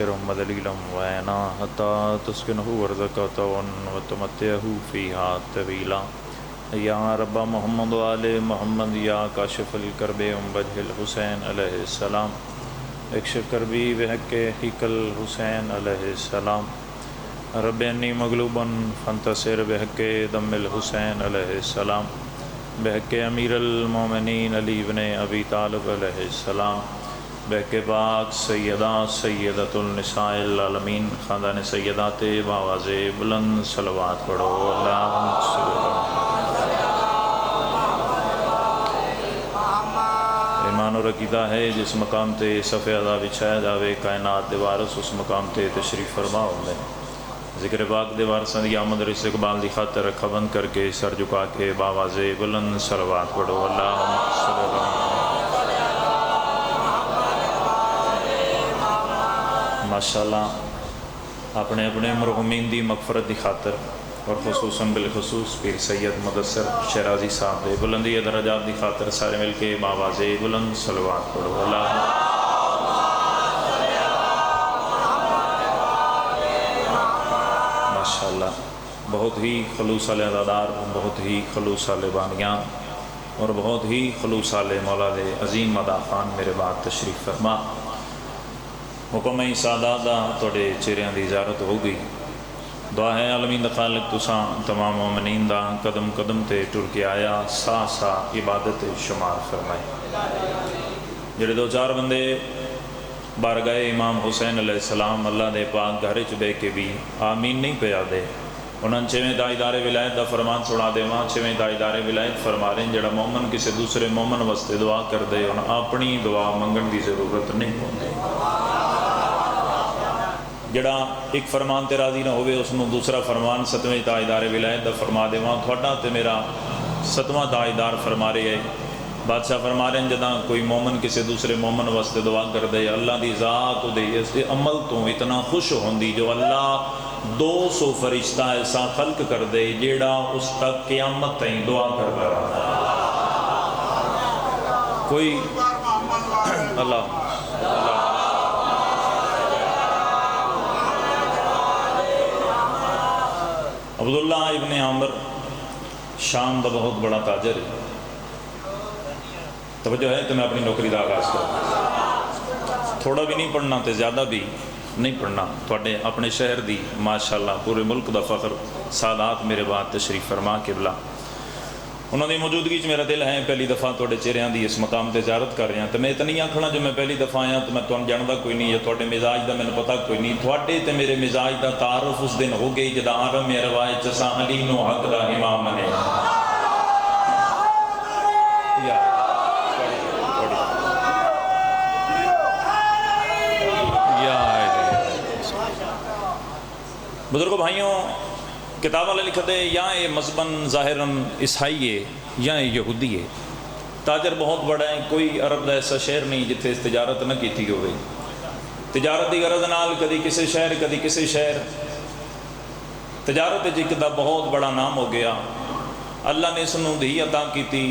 دليلا وعينا حتى تسكنه ورزقك وتمتعه فيها طويلا یا رب محمد وآل محمد یا کاشف الکرب بجہ الحسین علیہ السلام اکشف کربی بحق حق الحسین علیہ السلام رب انی مغلوبا فانتصر بحق دم الحسین علیہ السلام بحق امیر المومنین علی بن ابی طالب علیہ السلام بحق پاک سیدۃ النساء العالمین خاندان سیدات بآواز بلند صلوات پڑھو اللہم صلی اللہ ایمان اور عقیدہ ہے جس مقام تے صف ادا بچھایا جاوے کائنات دے وارث اس مقام تے تشریف فرما ہوندے ذکر پاک دے وارثاں دی آمد اور استقبال دی خاطر اکھا بند کر کے سر جھکا کے بآواز بلند صلوات پڑھو اللہم صلی اللہ ماشاءاللہ اپنے اپنے مرحومین دی مغفرت دی خاطر اور خصوصاً بالخصوص پیر سید مدثر شیرازی صاحب دے بلندی درجات دی خاطر سارے مل کے بآواز بلند صلوات پڑھو اللہ ماشاءاللہ بہت ہی خلوص والے عزادار بہت ہی خلوص والے بانیاں اور بہت ہی خلوص والے مولا دے عظیم مدافعان میرے بعد تشریف فرما حکم سادات دا توڑے چہریاں دی زیارت ہو گئی دعا ہے عالمین دا خالق تساں تمام مومنین دا قدم قدم تے ٹر کے آیا سا سا عبادت شمار فرمائے جڑے دو چار بندے بارگاہ امام حسین علیہ السلام اللہ دے پاک گھر چ بے کے بھی آمین نہیں پیا دے انہاں چھویں تاجدار ولایت دا فرمان سنا دے وہاں چھویں تاجدار ولایت فرما رہے ہیں جڑا مومن کسی دوسرے مومن واسطے دعا کر دے انہاں اپنی دعا منگن دی ضرورت نہیں ہوندی جڑا ایک فرمان تے راضی نہ ہوئے اس نو دوسرا فرمان ستویں تاجدار ولایت دا فرما دے وہاں تھوڑا تے میرا ستواں تاجدار فرما رہے ہیں بادشاہ فرما رہے ہیں جداں کوئی مومن کسی دوسرے مومن واسطے دعا کر دے اللہ دی ذات دے اس دے عمل تو اتنا خوش ہوندی جو اللہ 200 فرشتہ ایسا خلق کر دے جیڑا اس تک قیامت تائیں دعا کر رہا کوئی اللہ عبداللہ ابن عامر شام دا بہت بڑا تاجر ہے توجہ ہے تو میں اپنی نوکری دا آغاز کروں تھوڑا بھی نہیں پڑھنا تے زیادہ بھی نہیں پڑھنا تھوڑے اپنے شہر دی ماشاءاللہ پورے ملک دا فخر سادات میرے بعد تشریف فرما قبلہ انہوں نے موجودگی میرا دل ہے پہلی دفعہ توڑے چہریاں دی اس مقام تے زیارت کر رہے ہیں تو میں اتنی آنکھنا جو میں پہلی دفعہ آیا تو میں تو جاندا کوئی نہیں ہے توڑے مزاج دا میں نے پتا کوئی نہیں توڑے تے میرے مزاج دا تعارف اس دن ہو گئی جدا آرم میں روایت چسا علی نو حق دا امام نے بزرگوں بھائیوں کتاب والے لکھتے یا یہ مذہباً ظاہراً عیسائی ہے یا یہودی ہے تاجر بہت بڑا ہے کوئی عرب دا ایسا شہر نہیں جتھے اس تجارت نہ کیتی ہوئے تجارت دی غرض نال کدی کسی شہر کدی کسی شہر تجارت جک دا بہت بڑا نام ہو گیا اللہ نے اس نو دھی عطا کیتی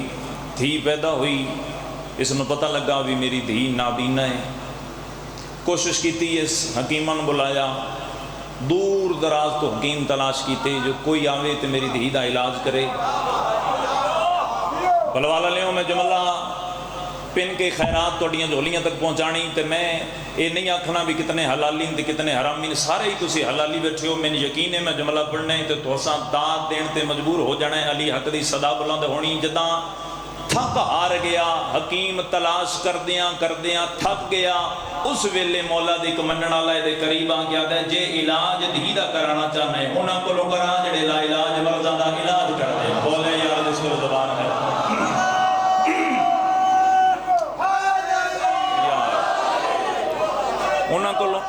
دھی پیدا ہوئی اس نو پتہ لگا بھی میری دھی نابینا ہے کوشش کیتی اس حکیماں بلایا دور دراز تو حکیم تلاش کیتے جو کوئی آوے تو میری دھی دا علاج کرے بلوالا لیوں میں جملہ پن کے خیرات توڑیاں جھولیاں تک پہنچانی تے میں یہ نہیں آکھنا بھی کتنے حلالین تے کتنے حرامین سارے ہی تسی حلالی بیٹھے ہو میں یقین ہے میں جملہ پڑھنے تے توساں داد دین تے مجبور ہو جانا ہے علی حق دی صدا بلند ہونی جداں تھک ہار گیا حکیم تلاش کردیاں تھک گیا اس ویلے مولا دی کمنن والا دے قریب آ گیا تے جے علاج دھی دا کرانا چاہنا ہے انہاں کولوں کرا جڑے لا علاج مرضاں دا علاج کردے ہیں بولے یار اس کو زبان ہے انہاں کولوں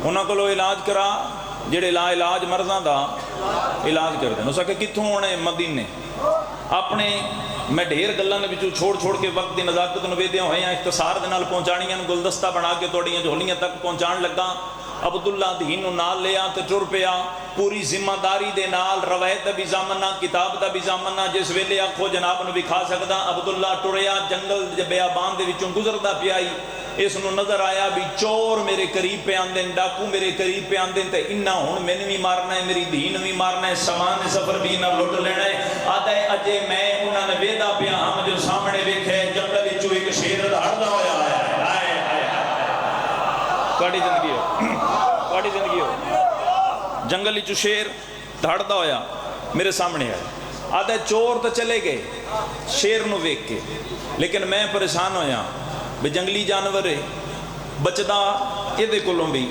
انہاں کولوں علاج کرا جڑے لا علاج مرضاں دا علاج کر دیں اس آکے کتھوں ہونے مدینے اپنے میں ڈھیر گلوں نے چھوڑ کے وقت دی نزاکت نویدیاں ہوئے ہیں اختصار دے نال پہنچانیاں گلدستہ بنا کے توڑیاں جھولیاں تک پہنچان لگا عبداللہ دھی نو نال لیا تے ٹر پیا پوری ذمہ داری دے نال، روایت دا بھی زامنہ، کتاب دا بھی زامنہ، جس ویلے آکھو جناب نو دکھا سکدا عبداللہ ٹریا جنگل بیابان دے وچوں گزردا پیا ہی، اس نو نظر آیا بھی چور میرے قریب پہ آندے، ڈاکو میرے قریب پہ آندے، تے انہاں ہن مینوں بھی مارنا ہے، میری دھی نو بھی مارنا ہے، سامان سفر بھی نہ لٹ لینا ہے۔ آدھا ہے اجے میں انہاں نے ویدا پیا ہم جو سامنے ویکھے جنگل وچوں ایک شیر دہڑدا ہویا آیا ہے۔ تواڈی زندگی ہو، تواڈی زندگی ہو، جنگل وچوں شیر دہڑدا ہویا میرے سامنے آیا۔ آدھا چور تو چلے گئے شیر نو ویکھ کے، لیکن میں پریشان ہویا بھی جنگلی جانور ہے بچدا یہ کولوں بھی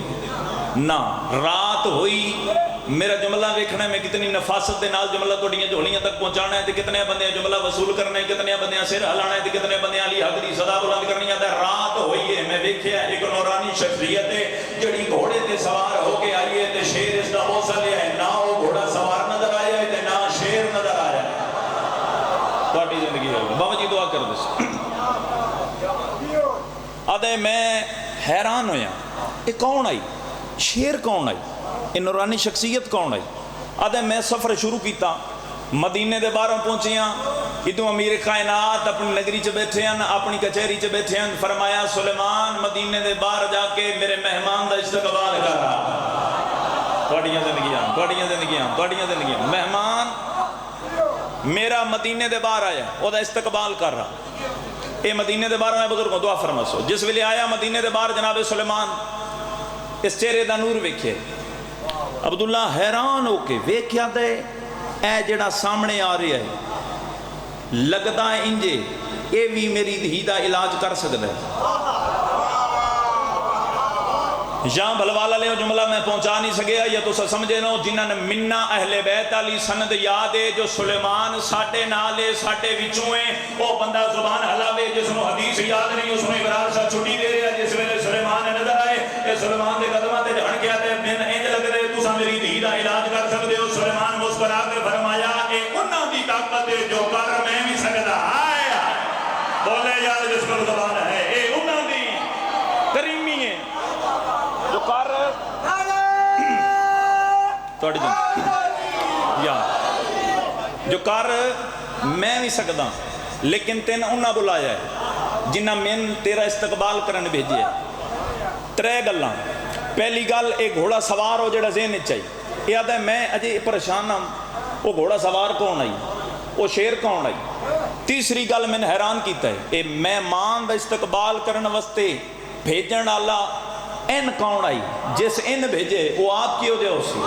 نہ۔ رات ہوئی میرا جملہ ویکھنا ہے، میں کتنی نفاست دے نال جملہ توڑیاں جھولیاں تک پہنچانا ہے، تے کتنے بندے جملہ وصول کرنا ہے، کتنے بندے سر ہلانا ہے، تے کتنے بندے علی حق دی صدا بلند کرنی ہے۔ رات ہوئی ہے، میں ویکھیا ایک نورانی شخصیت ہے جڑی گھوڑے تے سوار ہو کے آئی ہے، تے شیر اس دا حوصلہ ہے، نہ وہ گھوڑا سوار نظر آیا ہے تے نہ شیر نظر آیا ہے۔ تواڈی زندگی ہو بابا جی دعا کر دس۔ آدھے میں حیران ہویا یہ کون آئی، شیر کون آئی، یہ نورانی شخصیت کون آئی۔ آدھے میں سفر شروع کیتا، مدینے دے باہروں پہنچیاں، ادھوں امیر کائنات اپنی نگری چ بیٹھے ہیں، اپنی کچہری چ بیٹھے ہیں، فرمایا سلیمان مدینے دے باہر جا کے میرے مہمان دا استقبال کر رہا۔ تواڈیاں زندگیاں، تواڈیاں زندگیاں، تواڈیاں زندگیاں، مہمان میرا مدینے دے باہر آیا او دا استقبال کر رہا۔ اے مدینے دے باہر میں بزرگوں دعا فرماسو، جس ویلے آیا مدینے دے باہر جناب سلیمان اس چہرے دا نور ویکھے، عبداللہ حیران ہو کے ویکھیا دے اے جڑا سامنے آ رہا ہے لگدا ہے انجے اے بھی میری دھی دا علاج کر سکدا ہے۔ یہاں بھلوالا لے جملہ میں پہنچا نہیں سکیا، یا تو سمجھے نو جنہاں نے منہ اہل بیت علی سند یاد ہے جو سلیمان ساٹے نالے ساٹے وچوں ہیں، وہ بندہ زبان حلاوے جس نو حدیث یاد نہیں، اس نے ابرار سا چھٹی دے رہا جس ویلے سلیمان نظر آئے کہ سلیمان دے قدمہ تے جھڑ کے آتے من انج لگ رہے تسا میری دھی دا علاج کر سکتے ہو۔ سلیمان مسکرا کے فرمایا اے انہاں دی طاقت ہے جو کر میں بھی سکدا۔ آیا بولے یار جس پر زبان ہے اے انہاں دی کریمی ہے جو کر توڑی دن یا جو کر میں بھی سکدا، لیکن تین انہاں بلایا ہے جنہاں میں تیرا استقبال کرن بھیجے ہے۔ ترے گلاں، پہلی گل ایک گھوڑا سوار ہو جڑا ذہن چاہیے، یہ آدھا ہے میں اجے پریشان ہوں وہ گھوڑا سوار کون آئی، وہ شیر کون آئی۔ تیسری گل میں نے حیران کیتا ہے اے مہمان دا استقبال کرن واسطے بھیجن والا این کون آئی، جس این بھیجے وہ آپ کیوں دے ہو سی۔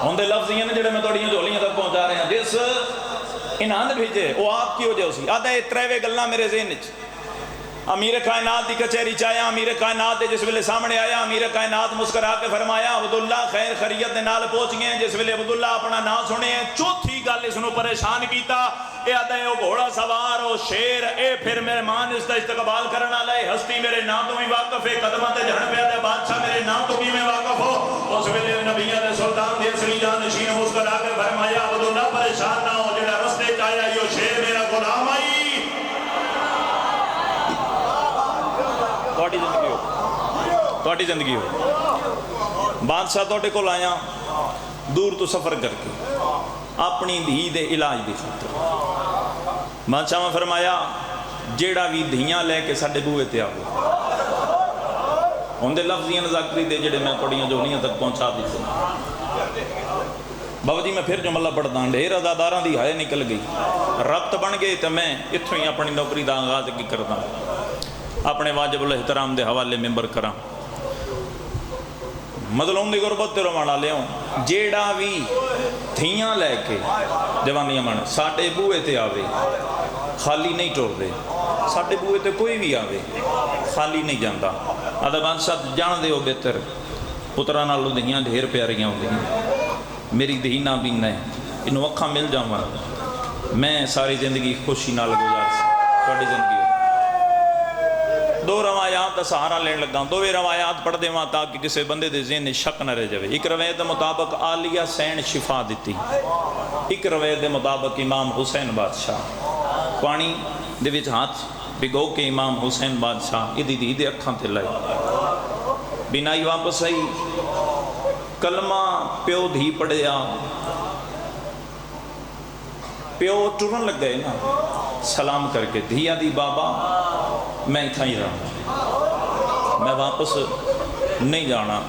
ہوندے لفظ یہ جڑے میں توڑیاں جھولیاں تک پہنچا رہے ہیں، جس انہاں نے بھیجے وہ آپ کیوں دے ہو سی۔ آدھا یہ تریوے گلاں میرے ذہن وچ، امیر کائنات دی کچہری چاہیا، امیر کائنات دے جس ویلے سامنے آیا، امیر کائنات مسکرا کے فرمایا عبداللہ خیر خیریت دے نال پہنچ گئے ہیں۔ جس ویلے عبداللہ اپنا نام سنے ہیں، چوتھی گل اس نو پریشان کیتا اے آدھا ہے وہ گھوڑا سوار وہ شیر اے پھر مہمان اس کا استقبال کرنا لائے، ہستی میرے نام تو بھی واقف ہے، قدمہ تے جھڑ پیا دے بادشاہ میرے نام تو بھی میں واقف ہو۔ اس ویلے نبیہ دے سلطان دے اصلی جان نشین مسکرا کے فرمایا عبداللہ پریشان نہ ہو، جڑا رستے چاہیا یہ شیر میرا غلام آئی۔ تواڈی زندگی ہو، تواڈی زندگی ہو۔ بادشاہ توڑے کو لایا دور تو سفر کر کے اپنی دھی دے علاج دی خاطر۔ بادشاہ میں فرمایا جیڑا بھی دھیاں لے کے ساڈے بوئے تے آو، ہوندے لفظیاں ذاکری دے جڑے میں توڑیاں جولیاں تک پہنچا دیتے۔ بابا جی میں پھر جملہ پڑھتا ہوں، ڈھیر ازاداراں دی ہائے نکل گئی، ربط بن گئے تو میں اتھوں ہی اپنی نوکری دا آغاز کی کرتا ہوں، اپنے واجب الاحترام دے حوالے ممبر کراں۔ مظلوم دی غربت تے روانا لے ہوں، جیڑا بھی تھیاں لے کے جوانیاں من ساڑھے بوئے تے آوے خالی نہیں ٹور دے، ساڑھے بوئے تے کوئی بھی آوے خالی نہیں جاندہ۔ آدھا بادشاہ جان دے ہو بہتر پترہ نالو دھیاں ڈھیر پیاریاں ہوں دیں، میری دھی نہ بھی نہ انہوں اکھاں مل جاؤں میں ساری زندگی خوشی نال گزار سی۔ توڑی زندگی دو روایات دا سہارا لین لگا، دو روایات پڑھ دے وہاں تاکہ کسے بندے دے ذہن شک نہ رہ جاوے۔ ایک روایت دے مطابق آلیہ سین شفا دیتی، ایک روایت دے مطابق امام حسین بادشاہ پانی دے وچ ہاتھ بگو کے امام حسین بادشاہ ادھی دی دے اکھاں تے لائے۔ بینائی واپس آئی، کلمہ پیو دھی پڑھیا، پیو ٹرن لگ گئے نا، سلام کر کے دھی آدھی بابا میں اتھا ہی رہا، میں واپس نہیں جانا،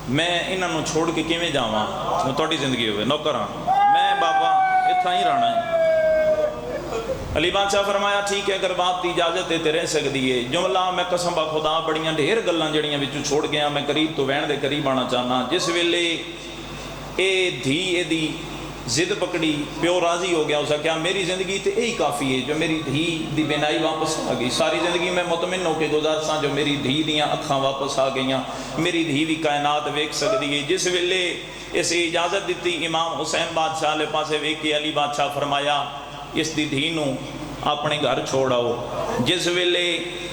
میں انہوں چھوڑ کے کیویں جاواں، تھوڑی زندگی ہوئے نوکراں، میں بابا اتھا ہی رہنا ہے۔ علی بادشاہ فرمایا ٹھیک ہے، اگر باپ دی اجازت ہے تے رہ سکدی ہے۔ جملہ میں قسم با خدا بڑیاں ڈھیر گلاں جڑیاں وچوں چھوڑ گیا، میں قریب تو وین دے قریب آنا چاہنا۔ جس ویلے اے دھی اے دی ضد پکڑی، پیو راضی ہو گیا، اسا کیا میری زندگی تے یہی کافی ہے جو میری دھی دی بینائی واپس آ گئی، ساری زندگی میں مطمئن ہو کے گزار ساں جو میری دھی دیاں اکھاں واپس آ گئیاں، میری دھی بھی کائنات ویکھ سکدی ہے۔ جس ویلے اسے اجازت دیتی امام حسین بادشاہ لے پاسے ویکھ کے علی بادشاہ فرمایا اس دی دھی نو اپنے گھر چھوڑاؤ۔ جس ویلے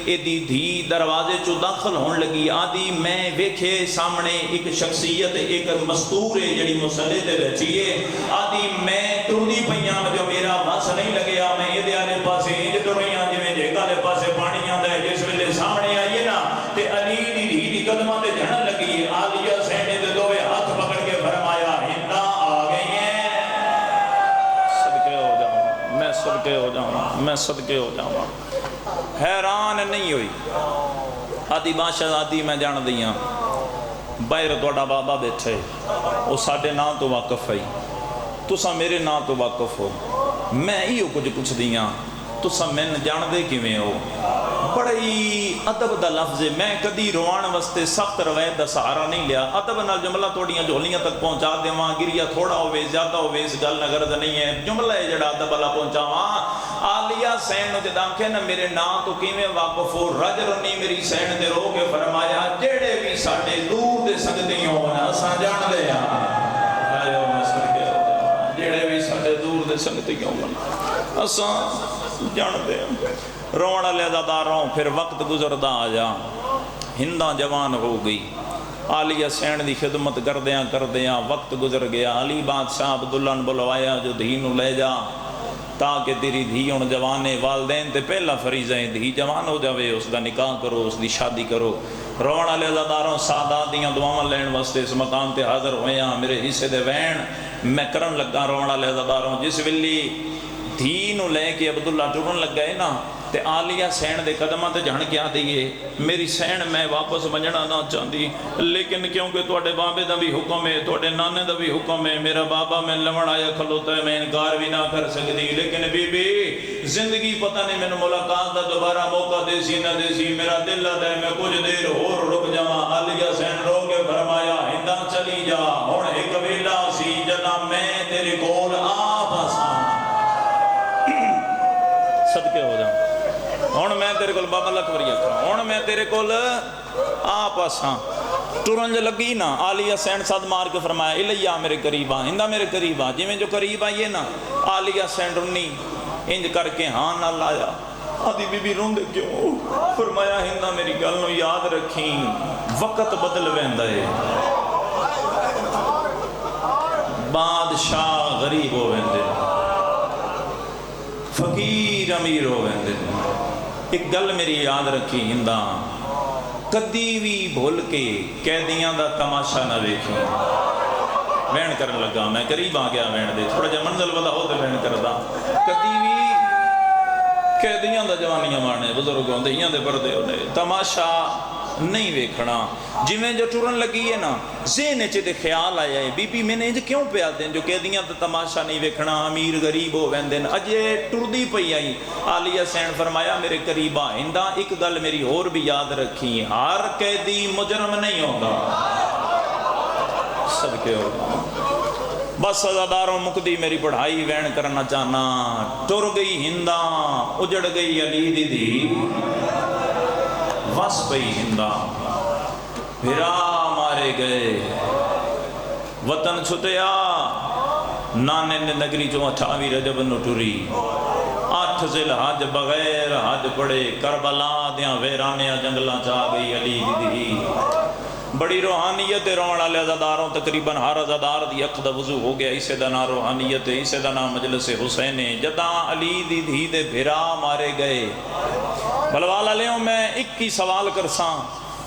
اے دی دھی دروازے چو داخل ہون لگی، آدھی میں ویکھے سامنے ایک شخصیت ایک مستور ہے جڑی مسلح تے بیٹھی ہے، آدھی میں ٹردی پیاں جو میرا بس نہیں لگیا، میں یہ دے پاسے انج ٹریاں جویں جھیگا دے پاسے پانی آندا ہے۔ جس ویلے سامنے آئیے نا تے علی دی دھی دی قدماں تے جھڑن لگی ہے، عالیہ حسین نے دوویں ہاتھ پکڑ کے فرمایا ہندا آ گئی ہیں، صدقے ہو جاؤں، میں صدقے ہو جاؤں، میں صدقے ہو جاؤں۔ حیران نہیں ہوئی، آدھی بادشاہ آدھی میں جان دیاں باہر توڑا بابا بیٹھے، وہ ساڑھے نا تو واقف ہے، تسا میرے نا تو واقف ہو، میں ایو کچھ دیاں، تسا میں جان دے کیویں ہو۔ بڑی ادب دا لفظ ہے، میں کدی روان واسطے سخت روایت دا سہارا نہیں لیا، ادب نال جملہ توڑیاں جھولیاں تک پہنچا دیواں، گریا تھوڑا ہوئے زیادہ ہوئے اس گل نہ غرض نہیں ہے، جملہ ہے جڑا ادب والا پہنچاواں۔ عالیہ سین نو جداں کہ نا میرے نام تو کیویں واقف ہو، رج رنی میری سین دے رو کے فرمایا جڑے بھی ساڈے دور دے سکدی ہون اساں جان دے ہاں، آئے میں صدقے ہو جاواں، جڑے بھی ساڈے دور دے سکدی ہون اساں جان دے ہاں۔ روਣ والے عزاداراں پھر وقت گزردا آیا، ہندا جوان ہو گئی، عالیہ سین دی خدمت کردیاں وقت گزر گیا۔ علی بادشاہ عبداللہ نے بلوایا جو دھی نو لے جا تاکہ تیری دھی ہن جوانے، والدین تے پہلا فریضہ ہے دھی جوان ہو جاوے، اس دا نکاح کرو، اس دی شادی کرو۔ روਣ والے عزاداراں سادات دیاں دعاواں لین واسطے اس مقام تے حاضر ہوئے ہاں، میرے حصے دے وین میں کرن لگا روਣ والے عزاداراں۔ جس ویلے دھی نو لے کے عبداللہ ٹرن لگ گئے نا تے عالیہ سین دے قدماں تے جھن کے آدیے میری سین میں واپس ونجنا نہ چاہتی، لیکن کیونکہ توڑے بابے دا بھی حکم ہے، توڑے نانے دا بھی حکم ہے، میرا بابا میں لمن آیا کھلوتا ہے، میں انکار بھی نہ کر سکتی، لیکن بی بی زندگی پتہ نہیں میں ملاقات دا دوبارہ موقع دے سی نہ دے سی، میرا دل لگتا ہے میں کچھ دیر اور رک جاواں۔ عالیہ سین رو کے فرمایا ہندا چلی جا، ہن ایک ویلا سی جدا میں تیرے کول آ بساں، صدقے ہو جاؤں، ہن میں تیرے کول بابا لکھ وری آکھاں، ہن میں تیرے کول آ پاساں۔ ٹرنج لگی نا عالیہ سین صد مار کے فرمایا الیہ میرے قریب آ، ہندا میرے قریب آ، جویں جو قریب آئیے نا عالیہ سین رنی انج کر کے ہاں نہ لایا۔ آدھی بی بی روندے کیوں؟ فرمایا ہندا میری گل نو یاد رکھیں، وقت بدل ویندا ہے، بادشاہ غریب ہو ویندے، فقیر امیر ہو ویندے۔ ایک گل میری یاد رکھی ہندا، کدی بھی بھول کے قیدیاں دا تماشا نہ ویکھیں۔ وین کرن لگا، میں قریب آ گیا وین دے، تھوڑا جا منزل والا ہو تے وین کردا، کدی بھی قیدیاں دا جوانیاں مارنے، بزرگ ہوندے ہیاں دے پردے ہوندے، تماشا نہیں ویکھنا۔ جویں جو ٹرن لگی ہے نا ذہن وچ تے خیال آیا ہے بی بی میں نے کیوں پیا دین جو قیدیاں دا تماشا نہیں ویکھنا، امیر غریب ہو ویندے، اجے ٹردی پئی آئی۔ عالیہ سین فرمایا میرے قریب آ، ہندا ایک گل میری اور بھی یاد رکھی، ہر قیدی مجرم نہیں ہوندا، صدقے ہو بس عزاداروں مکدی میری پڑھائی وین کرنا چاہنا، ٹر گئی ہندا، اجڑ گئی علی دی دھی، وس پئی ہندا، بھرا مارے گئے، وطن چھتیا، نانے نے نگری جو 28 رجب نو ٹری، 8 ذی الحج بغیر حج پڑے، کربلا دیاں ویرانیاں جنگلاں چاہ گئی علی دی دھی۔ بڑی روحانیت روਣ والے عزاداروں، تقریباً ہر عزادار دی اکھ دا وضو ہو گیا، اسے دا نام روحانیت ہے، اسے دا نام مجلس حسین ہے۔ جداں علی دی دھی دے بھرا مارے گئے، بلوالا لیوں میں ایک ہی سوال کرساں،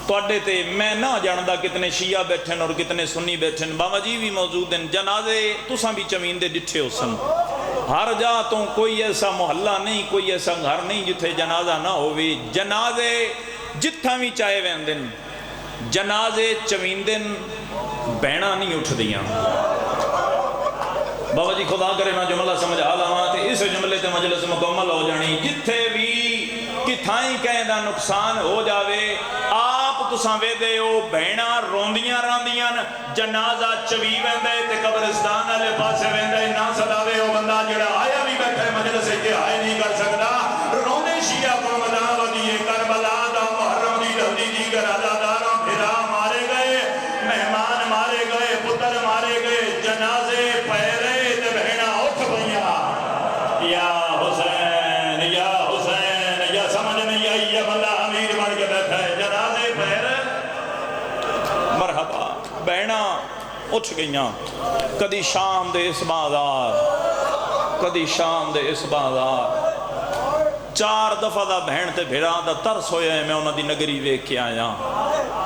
توڑے تے میں نہ جاندا کتنے شیعہ بیٹھے اور کتنے سنی بیٹھے، بابا جی بھی موجود ہیں، جنازے تساں بھی چمیندے ڈٹھے ہو سن، ہر جا تو کوئی ایسا محلہ نہیں، کوئی ایسا گھر نہیں جتھے جنازہ نہ ہووی، جنازے جتھاں بھی چاہے ویندن، جنازے چمیندن، بہنا نہیں اٹھ دیاں۔ بابا جی خدا کرے میں جملہ سمجھ آلاواں تے اس جملے تے مجلس مکمل ہو جانی، جتھے بھی کتھائیں کہیں دا نقصان ہو جاوے، آپ تساں وے دے ہو بہنا روندیاں راندیاں، جنازہ چوی ویندے تے قبرستان والے پاسے ویندے، نہ سداوے ہو بندہ جڑا آیا بھی بیٹھے مجلس کے آئے نہیں کر سکتا، روندے شیعہ کو مداو دیے کربلا دا محرم دی لہدی دی گرازاداراں پھرا مارے گئے، مہمان مارے گئے، پتر مارے گئے، جنازے پہرے تے بہنا اٹھ بھئیاں، یا حسین یا حسین، یا سمجھ نہیں آئی یا بندہ امیر بن کے بیٹھا ہے، جنازے پہرے مرحبا بہنا اٹھ گئیاں، کدی شام دے اس بازار، کدی شام دے اس بازار، 4 دفعہ دا بہن تے بھیڑا دا ترس ہویا ہے، میں انہاں دی نگری ویکھ کے آیا،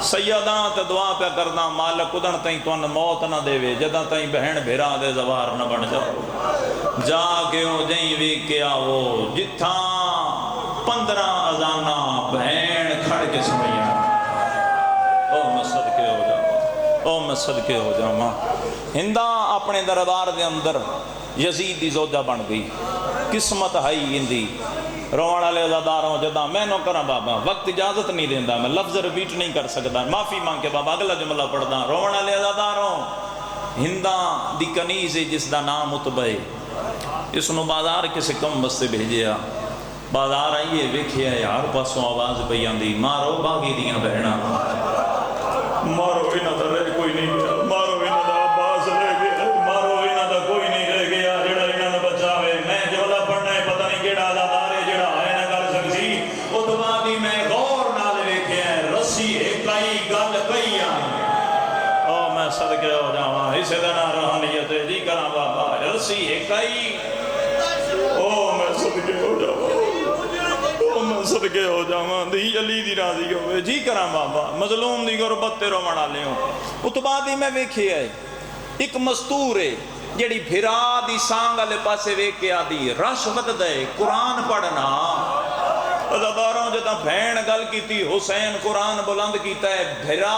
سیداں تے دعا پہ کرنا مالک ادھن تائیں تو ان موت نہ دے وے، جدہ تائیں بہن بھیڑا دے زوار نہ بن جاؤ، جا کے ہو جائیں ویکھ کے آؤ، جتھاں 15 اذانہ بہن کھڑ کے سمجھا، او میں صدقے ہو جاؤں، او میں صدقے ہو جاؤں، ہندہ اپنے دربار دے اندر یزید دی زوجہ بن گئی، قسمت ہائی اندی، روان والے ازاداروں جدا میں نو کرا بابا، وقت اجازت نہیں دیندہ، میں لفظ ریپیٹ نہیں کر سکتا، معافی مانگ کے بابا اگلا جملہ پڑھ دا، روان والے ازاداروں ہندہ دی کنیز جس دا نام اتبائے، اس نو بازار کسے کم بستے بھیجیا، بازار آئیے ویکھیا یار پاسوں آواز پہ آندی، مارو باغی دیاں بہنا، مارو انہاں دا رہ کوئی نہیں گیا، مارو انہاں دا عباس رہ گیا، مارو انہاں دا کوئی نہیں رہ گیا، جڑا انہاں نے بچاوے، میں جملہ پڑھنا ہے پتہ نہیں کیڑا ازادار ہے جڑا آئے نہ کر سکسی، اتبا دی میں غور نال ویکھیا ہے، رسی ایکائی گل کئی آئی، او میں صدقے ہو جاواں، اسے دنا روحانیت ہے جی کرا بابا، رسی ایکائی، او میں صدقے ہو جاواں، میں صدقے ہو جاواں، دی علی دی راضی ہوئے جی کرام بابا، مظلوم دی غربت تے رو مڑا لے ہوں، اتبا دی میں ویکھی ہے ایک مستور ہے جیڑی بھرا دی سانگ والے پاسے ویکھ آدی رشوت دے قرآن پڑھنا، ازاداروں جدا بھین گل کیتی حسین قرآن بلند کیتا ہے، بھرا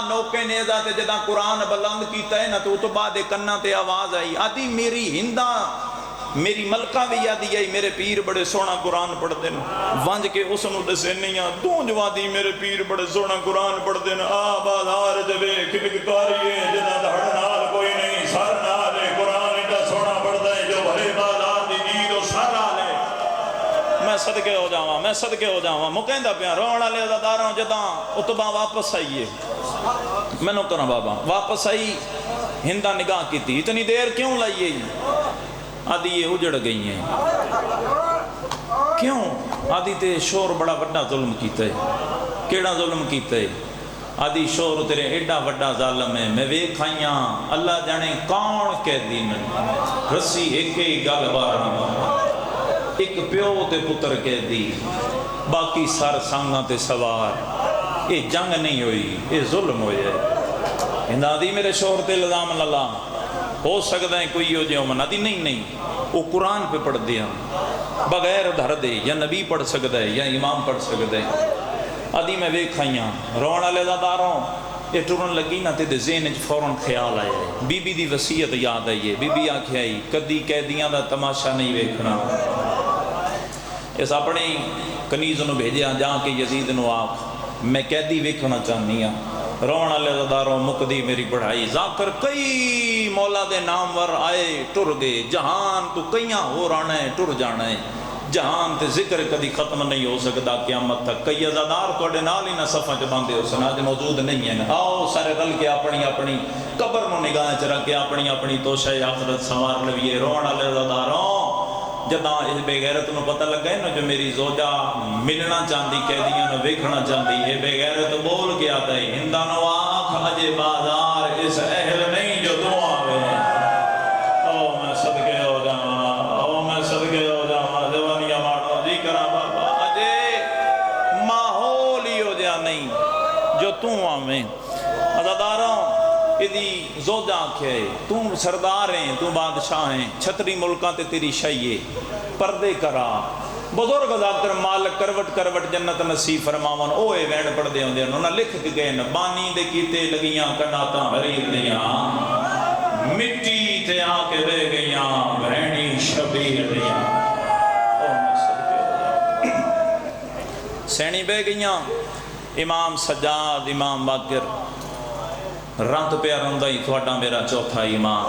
نوکے نیزہ تے جدا قرآن بلند کیتا ہے نا تو اتبا دے کنہ تے آواز آئی، آدھی میری ہندہ میری ملکہ بھی یادی آئی، میرے پیر بڑے سونا قرآن پڑھ دین، وانج کے اس نو دسے نہیں آ دونج وادی میرے پیر بڑے سونا قرآن پڑھ دین، بازار جبے کھلکتاری ہے جنہ دھڑ نال کوئی نہیں سر نالے قرآن ایڈا سونا پڑھ دے جو بھرے بازار دی دید و سر آلے، میں صدقے ہو جاواں، میں صدقے ہو جاواں، مکہندہ پیاں رونا لے ازاداروں جداں اتبا واپس آئیے، میں نو کرنا بابا واپس آئی، ہندہ نگاہ کی تھی اتنی دیر کیوں لائیے آدھی یہ اجڑ گئی ہیں، کیوں آدھی تے شور بڑا بڑا ظلم کیتا ہے، کیڑا ظلم کیتا ہے، آدھی شور تیرے ایڈا بڑا ظالم ہے، میں ویکھائیاں اللہ جانے کون کہہ دین، رسی ایک ہی گل بارہ، ایک پیو تے پتر کہہ دی، باقی سر سانگاں تے سوار، یہ جنگ نہیں ہوئی، یہ ظلم ہوئے ہے، ہندہ دی میرے شور تے الزام اللہ، ہو سکتا ہے کوئی ہو جاؤ منا دی نہیں وہ قرآن پہ پڑھ دیا بغیر دھر دے، یا نبی پڑھ سکتا ہے یا امام پڑھ سکتا ہے، آدھی میں ویکھائیاں رونا لے داروں یہ ٹرن لگی نا تے ذہن وچ فوراً خیال آیا ہے، بی بی دی وصیت یاد آئی ہے، بی بی آکھیا آئی کدی قیدیاں دا تماشا نہیں ویکھنا، اس اپنی کنیز نو بھیجیا جا کے یزید نو آکھ میں قیدی ویکھنا چاہنی ہاں، رونا لے داروں مقدی میری پڑھائی، ذاکر کئی مولا دے نامور آئے ٹر گئے، جہان تو کئیاں ہو رانا ہے ٹر جانا ہے، جہان تے ذکر کدی ختم نہیں ہو سکتا قیامت تک، کئی ازادار توڑے نال ہی نہ صفحہ چ باندھے ہو سن، آج موجود نہیں ہیں، آؤ سارے رل کے اپنی اپنی قبر نو نگاہ چ رکھ کے اپنی اپنی توشہ آخرت سنوار لویے، رونا لے داروں جداں اس بے غیرت نو پتہ لگا ہے نا جو میری زوجہ ملنا چاندی قیدیاں نو ویکھنا چاندی، یہ بے غیرت بول کے آتا ہے ہندہ نو آنکھ اجے بازار اس اہل نہیں جو دو آوے، او میں صدقے ہو جاواں، او میں صدقے ہو جاواں، جوانیاں مارو جی کرا بابا، اجے ماحول ہی ہو جا نہیں جو تو آویں عزاداراں ادی زوجہ آکھے تو سردار ہیں تو بادشاہ ہیں چھتری ملکاں تے تیری شائیے پردے کرا بزرگ ذاتر مالک کروٹ کروٹ جنت نصیب فرماون اوے وین پڑھ دے ہوندے انہاں لکھ کے گئے بانی دے کیتے لگیاں کناتاں حریر دیاں مٹی تے آ کے بہ گئیاں بہنی شبیر دیاں سینی بہ گئیاں امام سجاد امام باقر رات پہ روندا ہی تھوڑا میرا چوتھا امام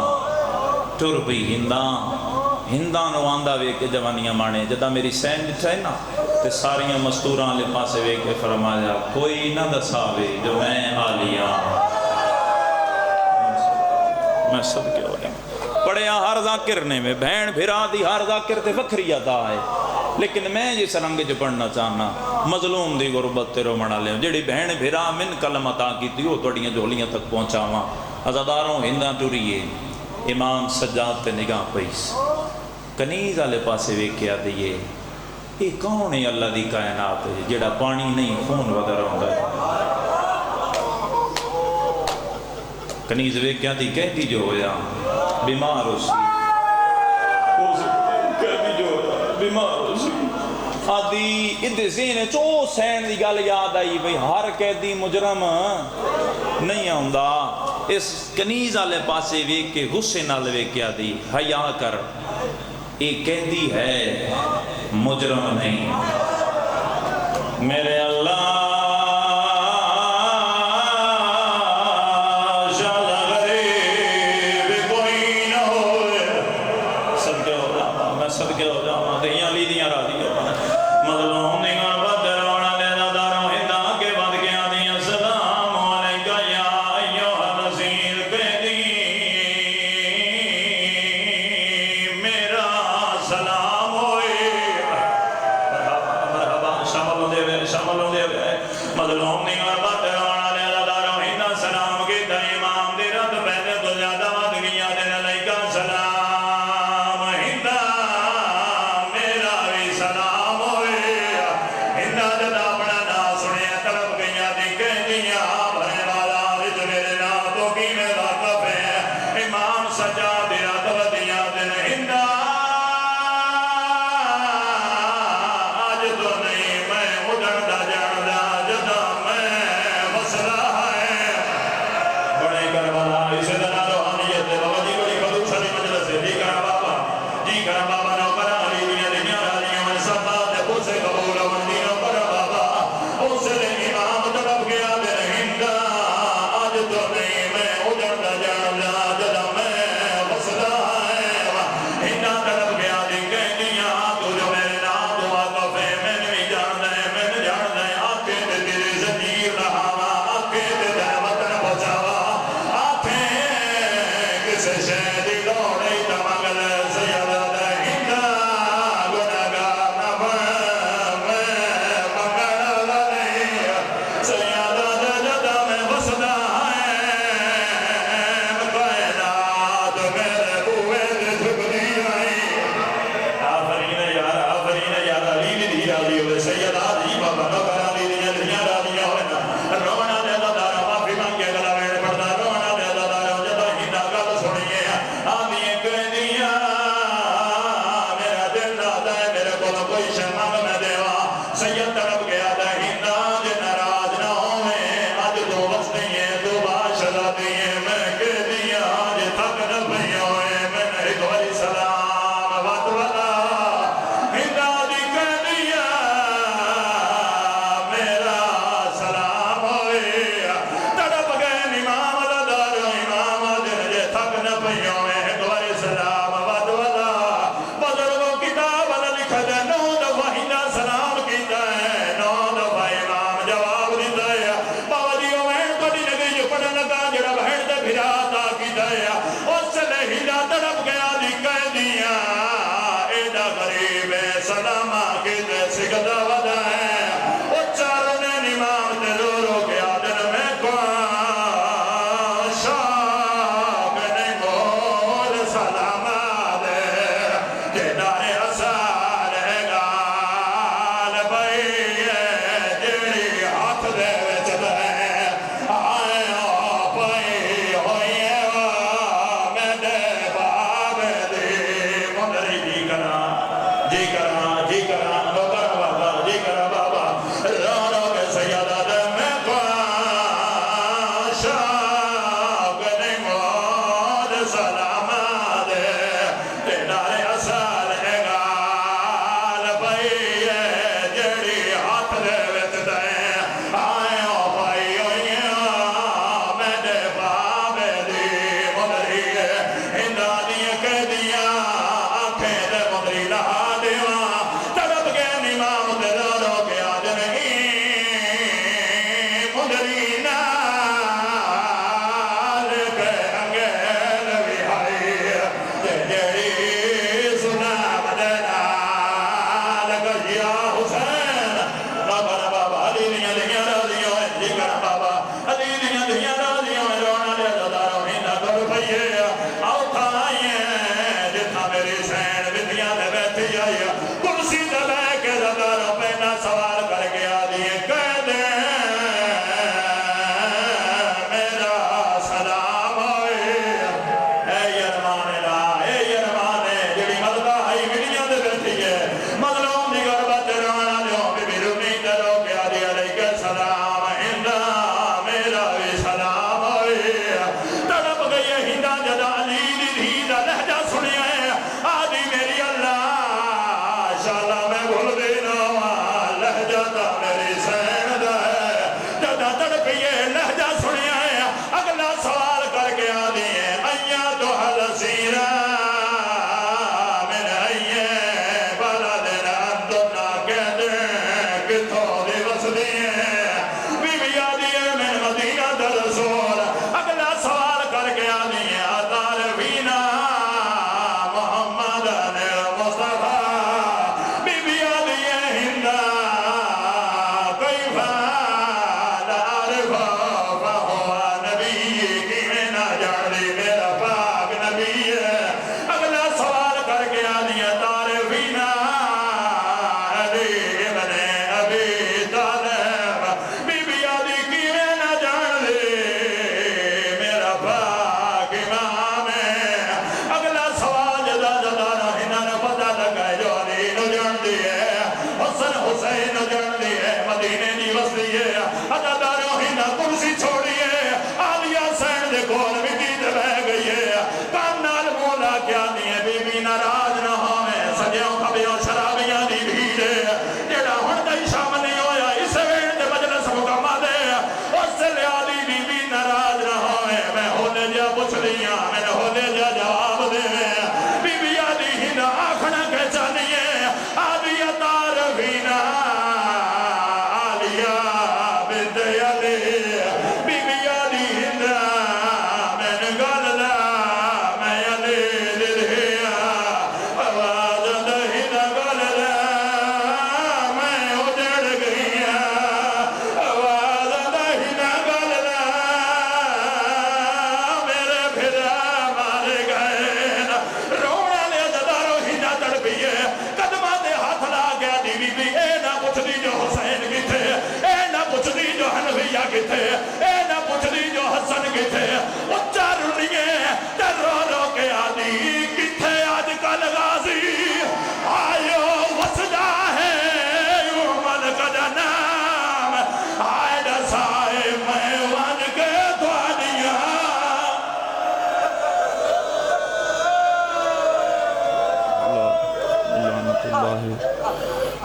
ٹر پئی ہنداں نو آندا وے کے جوانیاں مانے جدا میری سین بچھا ہے نا تے ساریاں مستوراں لے پاسے وے کے فرمایا کوئی نہ دساوے جو میں آلیا میں صدقے ہو جاؤں پڑھیا ہر ذاکر نے میں بہن بھرا دی ہر ذاکر تے وکھری ادا ہے لیکن میں جس رنگ جو پڑھنا چاہنا مظلوم دی غربت تے رو منا لیں جڑی بہن بھرا من کلم عطا کی تھی وہ توڑیاں جھولیاں تک پہنچاواں عزاداروں ہنداں ٹریے امام سجاد تے نگاہ پیس کنیز آلے پاسے ویکیا دیئے یہ کون ہے اللہ دی کائنات ہے جڑا پانی نہیں خون ودر ہوندہ ہے کنیز ویکیا دی کہتی جو ہویا بیمار ہو سی کہتی جو ہویا بیمار ہو سی آدھی ادھے زین چو سین دی گال یاد آئی بھئی ہر قیدی مجرم نہیں ہوندہ اس کنیز آلے پاسے ویک کے غصے نال ویکیا دی حیا کر ایک قیدی ہے مجرم نہیں میرے اللہ صدقے ہو جاؤں دیاں لی دیاں را دی مظلوم دیاں بدرونا لے داروں ہنداں کے بعد گیا دیاں سلام علیکہ یا ایوہ نزیر قیدی میرا سلام ہوئے مرحبا شاملوں دے وے مظلوم دیاں بدرونا لے داروں ہنداں سلام کی دا امام دی رد پہلے تو زیادہ بات گیا دن علیکہ سلام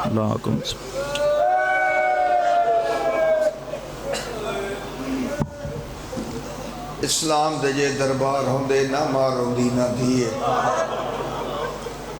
اللہ حکم اسلام دے جے دربار ہوندے نہ مار ہوندی نہ دھیے